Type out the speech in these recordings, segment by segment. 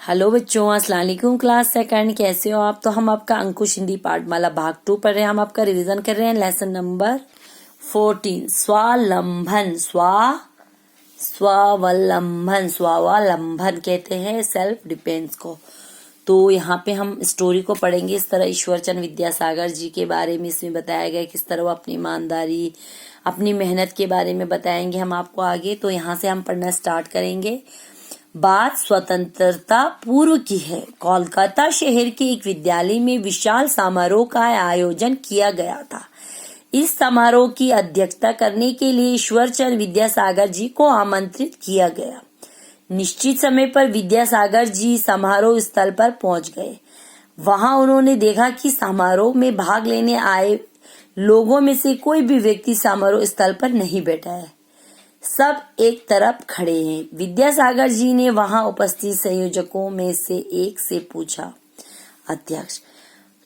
Hello बच्चों, अस्सलाम वालेकुम। क्लास सेकंड, कैसे हो आप? तो हम आपका अंकुश हिंदी पाठमाला भाग 2 पढ़ रहे हैं। हम आपका रिवीजन कर रहे हैं। लेसन नंबर 14 स्वावलंबन। स्वावलंबन कहते हैं सेल्फ डिफेंस को। तो यहाँ पे हम स्टोरी को पढ़ेंगे। इस तरह ईश्वरचंद विद्यासागर जी के बारे में इसमें बताया गया, किस तरह वो अपनी ईमानदारी, अपनी मेहनत के बारे में बताएंगे हम आपको आगे। तो यहाँ से हम पढ़ना स्टार्ट करेंगे। बात स्वतंत्रता पूर्व की है। कोलकाता शहर के एक विद्यालय में विशाल समारोह का आयोजन किया गया था। इस समारोह की अध्यक्षता करने के लिए ईश्वरचंद विद्यासागर जी को आमंत्रित किया गया। निश्चित समय पर विद्यासागर जी समारोह स्थल पर पहुंच गए। वहां उन्होंने देखा कि समारोह में भाग लेने आए लोगों में से कोई भी व्यक्ति समारोह स्थल पर नहीं बैठा है। सब एक तरफ खड़े हैं। विद्यासागर जी ने वहां उपस्थित संयोजकों में से एक से पूछा, अध्यक्ष,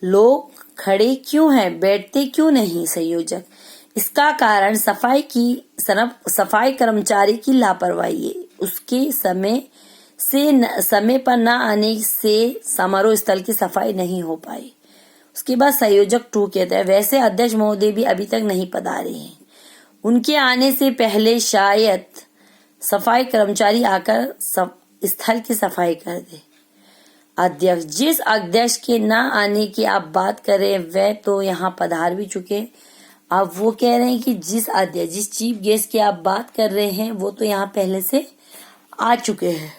लोग खड़े क्यों हैं, बैठते क्यों नहीं? संयोजक, इसका कारण सफाई कर्मचारी की लापरवाही है। उसके समय पर न आने से समारोह स्थल की सफाई नहीं हो पाई। उसके बाद संयोजक 2 कहता है, वैसे अध्यक्ष महोदय भी अभी तक नहीं पधारे हैं। उनके आने से पहले शायद सफाई कर्मचारी आकर स्थल की सफाई कर दे। अध्यक्ष, जिस अध्यक्ष के न आने की आप बात कर रहे हैं वह तो यहाँ पधार भी चुके। अब वो कह रहे हैं कि जिस चीफ गेस्ट की आप बात कर रहे हैं वो तो यहाँ पहले से आ चुके हैं।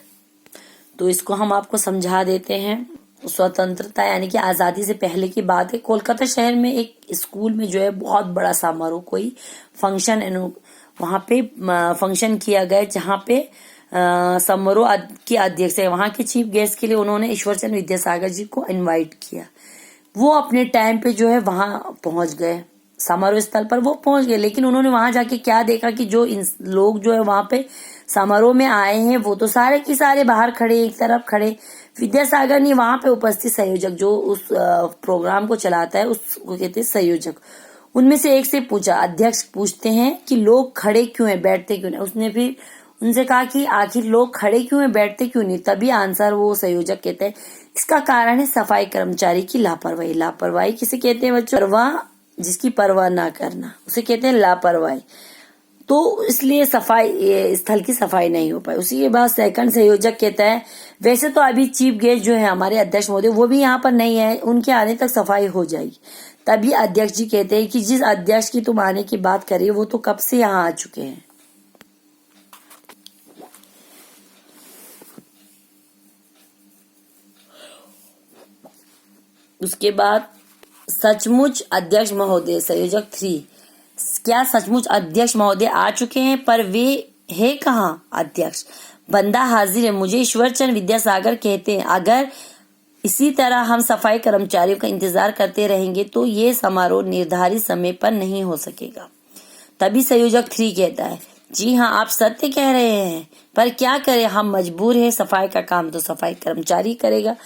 तो इसको हम आपको समझा देते हैं। स्वतंत्रता यानी कि आजादी से पहले की बात है। कोलकाता शहर में एक स्कूल में जो है बहुत बड़ा समारोह, कोई फंक्शन, वहां पे फंक्शन किया गया जहाँ पे समारोह की अध्यक्ष है। वहां के चीफ गेस्ट के लिए उन्होंने ईश्वरचंद विद्यासागर जी को इनवाइट किया। वो अपने टाइम पे जो है वहां पहुंच गए, समारोह स्थल पर वो पहुंच गए। लेकिन उन्होंने वहां जाके क्या देखा कि जो लोग जो है वहां पे समारोह में आए हैं वो तो सारे के सारे बाहर खड़े, एक तरफ खड़े। विद्यासागर ने वहां पे उपस्थित संयोजक, जो उस प्रोग्राम को चलाता है उसको कहते हैं संयोजक, उनमें से एक से पूछा। अध्यक्ष पूछते हैं कि लोग खड़े क्यों हैं, बैठते क्यों नहीं? उसने फिर उनसे कहा कि आखिर लोग खड़े क्यों हैं, बैठते क्यों नहीं? तभी आंसर वो संयोजक कहते हैं, इसका कारण है सफाई कर्मचारी की लापरवाही। लापरवाही किसे कहते हैं बच्चों? परवाह, जिसकी परवाह ना करना, उसे कहते हैं लापरवाही। तो इसलिए सफाई स्थल की सफाई नहीं हो पाई। उसी के बाद सेकंड संयोजक कहता है, वैसे तो अभी चीफ गेस्ट जो है हमारे अध्यक्ष महोदय वो भी यहाँ पर नहीं है, उनके आने तक सफाई हो जाएगी। तभी अध्यक्ष जी कहते हैं कि जिस अध्यक्ष की तुम आने की बात कर रही हो वो तो कब से यहाँ आ चुके हैं। उसके बाद सचमुच अध्यक्ष महोदय, संयोजक 3, क्या सचमुच अध्यक्ष महोदय आ चुके हैं? पर वे है कहाँ? अध्यक्ष, बंदा हाजिर है, मुझे ईश्वरचंद विद्यासागर कहते हैं। अगर इसी तरह हम सफाई कर्मचारियों का इंतजार करते रहेंगे तो ये समारोह निर्धारित समय पर नहीं हो सकेगा। तभी संयोजक 3 कहता है, जी हाँ, आप सत्य कह रहे हैं, पर क्या करें, हम मजबूर हैं। सफाई का काम तो सफाई कर्मचारी करेगा।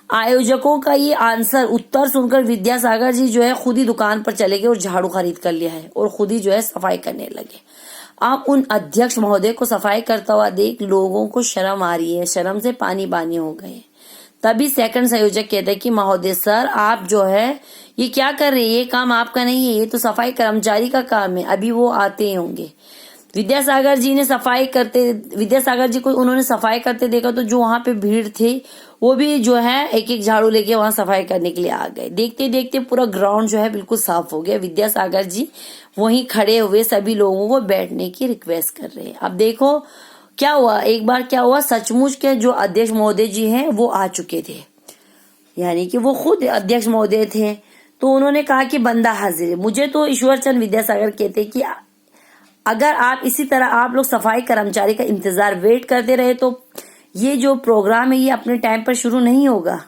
आयोजकों का ये उत्तर सुनकर विद्यासागर जी जो है खुद ही दुकान पर चले गए और झाड़ू खरीद कर लिया है और खुद ही जो है सफाई करने लगे। आप उन अध्यक्ष महोदय को सफाई करता हुआ देख लोगों को शर्म आ रही है, शर्म से पानी पानी हो गए। तभी सेकंड संयोजक कहते हैं कि महोदय सर, आप जो है ये क्या कर रहे हैं, ये काम आपका नहीं है, ये तो सफाई कर्मचारी का काम है, अभी वो आते ही होंगे। विद्यासागर जी को उन्होंने सफाई करते देखा तो जो वहां पे भीड़ थी वो भी जो है एक एक झाड़ू लेके वहां सफाई करने के लिए आ गए। देखते देखते पूरा ग्राउंड जो है बिल्कुल साफ हो गया। विद्यासागर जी वहीं खड़े हुए सभी लोगों को बैठने की रिक्वेस्ट कर रहे हैं। अब देखो क्या हुआ, एक बार क्या हुआ, सचमुच के जो अध्यक्ष महोदय जी हैं वो आ चुके थे, यानी कि वो खुद अध्यक्ष महोदय थे। तो उन्होंने कहा कि बंदा हाजिर है। मुझे तो ईश्वरचंद विद्यासागर कहते कि अगर आप इसी तरह आप लोग सफाई कर्मचारी का इंतजार वेट करते रहे तो ये जो प्रोग्राम है ये अपने टाइम पर शुरू नहीं होगा।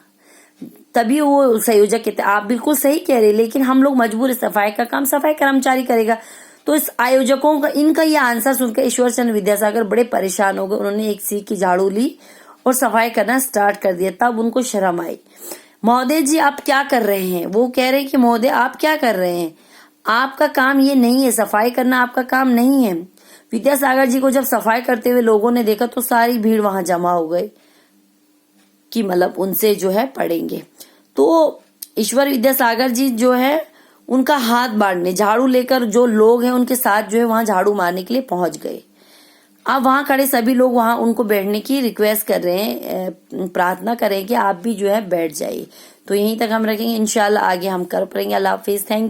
तभी वो संयोजक कहते आप बिल्कुल सही कह रहे, लेकिन हम लोग मजबूर है, सफाई का काम सफाई कर्मचारी करेगा। तो इस आयोजकों का इनका ये आंसर सुनकर ईश्वरचंद विद्यासागर बड़े परेशान हो गए। उन्होंने एक सीख की झाड़ू ली और सफाई करना स्टार्ट कर दिया। तब उनको शर्म आई। महोदय जी आप क्या कर रहे हैं? वो कह रहे कि महोदय आप क्या कर रहे हैं, आपका काम ये नहीं है, सफाई करना आपका काम नहीं है। विद्यासागर जी को जब सफाई करते हुए लोगों ने देखा तो सारी भीड़ वहां जमा हो गई। कि मतलब उनसे जो है पढ़ेंगे। तो ईश्वर विद्यासागर जी जो है उनका हाथ बांधने, झाड़ू लेकर जो लोग हैं उनके साथ जो है वहां झाड़ू मारने के लिए पहुंच गए। अब वहां खड़े सभी लोग वहां उनको बैठने की रिक्वेस्ट कर रहे हैं, प्रार्थना कर रहे हैं कि आप भी जो है बैठ जाइए। तो यहीं तक हम रखेंगे, इंशाल्लाह आगे हम कर पाएंगे। अल्लाह हाफिज, थैंक